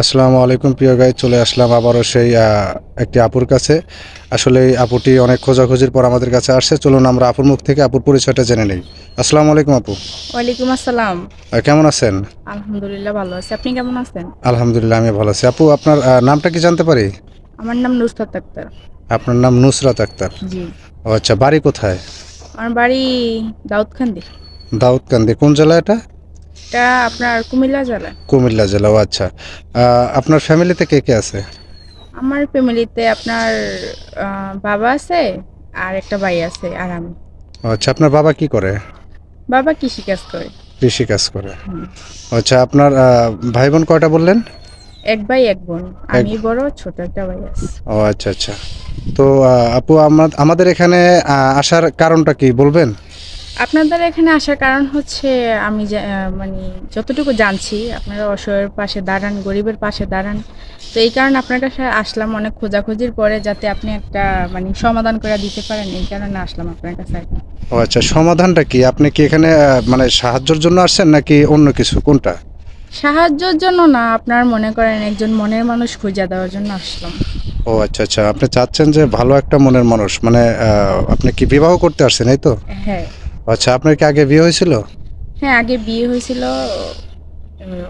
আসসালামু আলাইকুম প্রিয় গাইজ, চলে আসলাম আবারও সেই একটি আপুর কাছে। আসলে এই আপুটি অনেক খোঁজাখুঁজির পর আমাদের কাছে আসছে। চলুন আমরা আপুর মুখ থেকে আপুর পরিচয়টা জেনে নিই। আসসালামু আলাইকুম আপু। ওয়ালাইকুম আসসালাম। কেমন আছেন? আলহামদুলিল্লাহ ভালো আছি। আপনি কেমন আছেন? আলহামদুলিল্লাহ আমি ভালো আছি। আপু, আপনার নামটা কি জানতে পারি? আমার নাম নুসরাত আক্তার। আপনার নাম নুসরাত আক্তার। জি। ও আচ্ছা, বাড়ি কোথায়? আমার বাড়ি দাউদকান্দি। দাউদকান্দি কোন জেলা এটা? এটা আপনার কুমিল্লা জেলা। কুমিল্লা জেলা। ও আচ্ছা। আপনার ফ্যামিলিতে কে কে আছে? আমার ফ্যামিলিতে আপনার বাবা আছে আর একটা ভাই আছে আর আমি। ও আচ্ছা, আপনার বাবা কি করে? বাবা কৃষিকাজ করে। কৃষি কাজ করে। হুম। আচ্ছা, আপনার ভাই বোন কয়টা বললেন? এক ভাই এক বোন। এক। আমি বড়, ছোট একটা ভাই আছে। ও আচ্ছা আচ্ছা। তো আপু, আমাদের এখানে আসার কারণটা কি বলবেন? আপনাদের এখানে আসার কারণ হচ্ছে আমি মানে যতটুকু জানছি আপনারা অসহায়ের পাশে দাঁড়ান, গরিবের পাশে দাঁড়ান। তো এই কারণে আপনার কাছে আসলাম, অনেক খোঁজাখুঁজির পরে, যাতে আপনি একটা মানে সমাধান করে দিতে পারেন, এই কারণে আসলাম আপনার কাছে আর কি। ও আচ্ছা, সমাধানটা কি? আপনি কি এখানে মানে সাহায্যের জন্য আসছেন নাকি অন্য কিছু, কোনটা? সাহায্যের জন্য না, আপনার মনে করেন একজন মনের মানুষ খুঁজে দেওয়ার জন্য আসলাম। ও আচ্ছা আচ্ছা, আপনি চাচ্ছেন যে ভালো একটা মনের মানুষ, মানে আপনি কি বিবাহ করতে আসছেন, এই তো? হ্যাঁ। আচ্ছা, আপনার কি আগে বিয়ে হয়েছিল? হ্যাঁ, আগে বিয়ে হয়েছিল।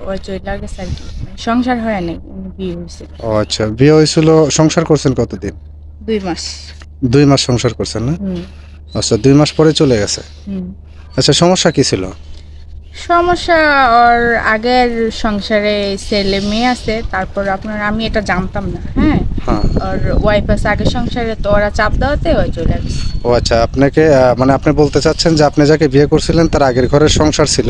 ওই চলে গেছে আর কি, মানে সংসার হয় নাই, বিয়ে হয়েছিল। ও আচ্ছা, বিয়ে হয়েছিল। সংসার করছেন কতদিন? 2 মাস। 2 মাস সংসার করছেন না? হুম। আচ্ছা, 2 মাস পরে চলে গেছে। হুম। আচ্ছা, সমস্যা কি ছিল? সমস্যা ওর আগের সংসারে ছেলে মেয়ে আছে, তারপর আপনার আমি এটা জানতাম না। হ্যাঁ। হ্যাঁ। ওর ওয়াইফ আছে আগের সংসারে, তো ওরা চাপ দেওয়াতে ওই চলে গেছে। ও আচ্ছা, আপনাকে মানে আপনি বলতে চাচ্ছেন যে আপনি যাকে বিয়ে করছিলেন তার আগের ঘরের সংসার ছিল,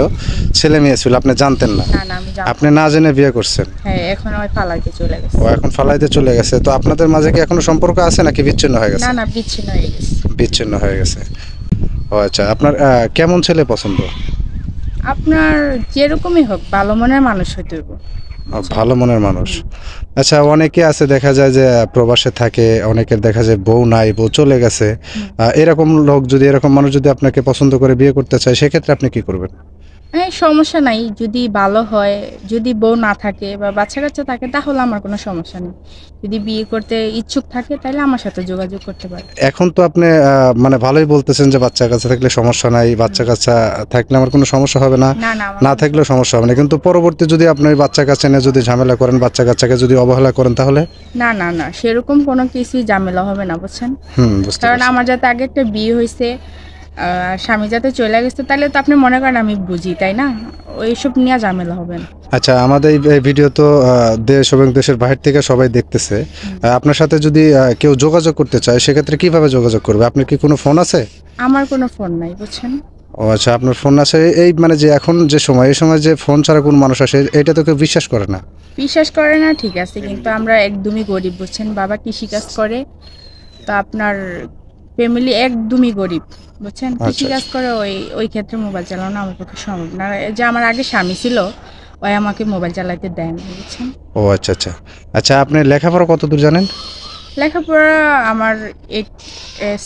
ছেলে মেয়ে ছিল, আপনি জানতেন না? না না, আমি জানতাম আপনি না জেনে বিয়ে করছেন? হ্যাঁ, এখন ওই ফালাইতে চলে গেছে। ও এখন ফালাইতে চলে গেছে। তো আপনাদের মাঝে কি এখনো সম্পর্ক আছে নাকি বিচ্ছিন্ন হয়ে গেছে? না না, বিচ্ছিন্ন হয়ে গেছে। বিচ্ছিন্ন হয়ে গেছে। ও আচ্ছা, আপনার কেমন ছেলে পছন্দ? আপনার যেরকমই হোক ভালো মনের মানুষ হইতে হইব। ভালো মনের মানুষ। আচ্ছা, অনেকে আছে দেখা যায় যে প্রবাসে থাকে, অনেকের দেখা যায় বউ নাই, বউ চলে গেছে। এরকম লোক যদি, এরকম মানুষ যদি আপনাকে পছন্দ করে বিয়ে করতে চায়, সেক্ষেত্রে আপনি কি করবেন? হ্যাঁ, সমস্যা নাই, যদি ভালো হয়, যদি বউ না থাকে বা বাচ্চা কাচ্চা থাকে তাহলে আমার কোনো সমস্যা নেই। যদি বিয়ে করতে ইচ্ছুক থাকে তাহলে আমার সাথে যোগাযোগ করতে পারে। এখন তো আপনি মানে ভালোই বলতেছেন যে বাচ্চা কাচ্চা থাকলে সমস্যা নাই, বাচ্চা কাচ্চা থাকলে আমার কোনো সমস্যা হবে না, না না, আমার না কোনো থাকলেও সমস্যা হবে না। কিন্তু পরবর্তী যদি আপনি ওই বাচ্চা কাচ্চা নিয়ে যদি ঝামেলা করেন, বাচ্চা কাচ্চাকে যদি অবহেলা করেন, তাহলে? না না না, সেরকম কোনো কিছুই ঝামেলা হবে না, বুঝছেন? বুঝতে কারণ পারছি। আমার যাতে আগে একটা বিয়ে হয়েছে, স্বামী যাতে চলে গেছে, তাহলে তো আপনি মনে করেন আমি বুঝি, তাই না? ওইসব নিয়ে ঝামেলা হবে না। আচ্ছা, আমাদের এই ভিডিও তো দেশ এবং দেশের বাহির থেকে সবাই দেখতেছে। আপনার সাথে যদি কেউ যোগাযোগ করতে চায়, সেক্ষেত্রে কিভাবে যোগাযোগ করবে? আপনার কি কোনো ফোন আছে? আমার কোনো ফোন নাই, বুঝছেন? ও আচ্ছা, আপনার ফোন আছে। এই মানে যে এখন যে সময়, এই সময় যে ফোন ছাড়া কোন মানুষ আসে, এটা তো কেউ বিশ্বাস করে না। বিশ্বাস করে না, ঠিক আছে, কিন্তু আমরা একদমই গরিব, বুঝছেন? বাবা কৃষিকাজ করে, তো আপনার ফ্যামিলি একদমই গরিব, বুঝছেন? কৃষিকাজ করে, ওই ওই ক্ষেত্রে মোবাইল চালানো আমার পক্ষে সম্ভব না। এই যে আমার আগে স্বামী ছিল, ওই আমাকে মোবাইল চালাতে দেয় না, বুঝছেন? ও আচ্ছা আচ্ছা। আচ্ছা, আপনি লেখাপড়া কতদূর জানেন? লেখাপড়া আমার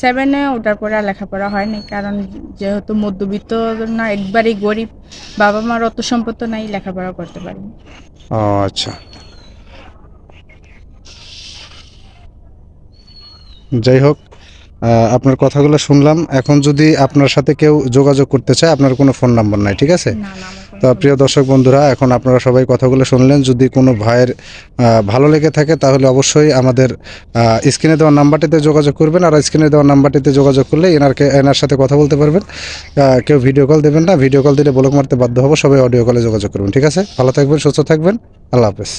7-এ ওঠার পরে আর লেখাপড়া হয়নি, কারণ যেহেতু মধ্যবিত্ত না, একবারেই গরিব, বাবা মার অত সম্পদ নাই, লেখাপড়া করতে পারিনি। ও আচ্ছা, যাই হোক, আপনার কথাগুলো শুনলাম। এখন যদি আপনার সাথে কেউ যোগাযোগ করতে চায়, আপনার কোনো ফোন নাম্বার নাই, ঠিক আছে? না না, আমার তো প্রিয় দর্শক বন্ধুরা, এখন আপনারা সবাই কথাগুলো শুনলেন। যদি কোনো ভাইয়ের ভালো লেগে থাকে, তাহলে অবশ্যই আমাদের স্ক্রিনে দেওয়া নাম্বারটিতে যোগাযোগ করবেন। আর স্ক্রিনে দেওয়া নাম্বারটিতে যোগাযোগ করলে এনার সাথে কথা বলতে পারবেন। কেউ ভিডিও কল দেবেন না, ভিডিও কল দিলে ব্লক মারতে বাধ্য হবো। সবাই অডিও কলে যোগাযোগ করবেন, ঠিক আছে? ভালো থাকবেন, সুস্থ থাকবেন। আল্লাহ হাফেজ।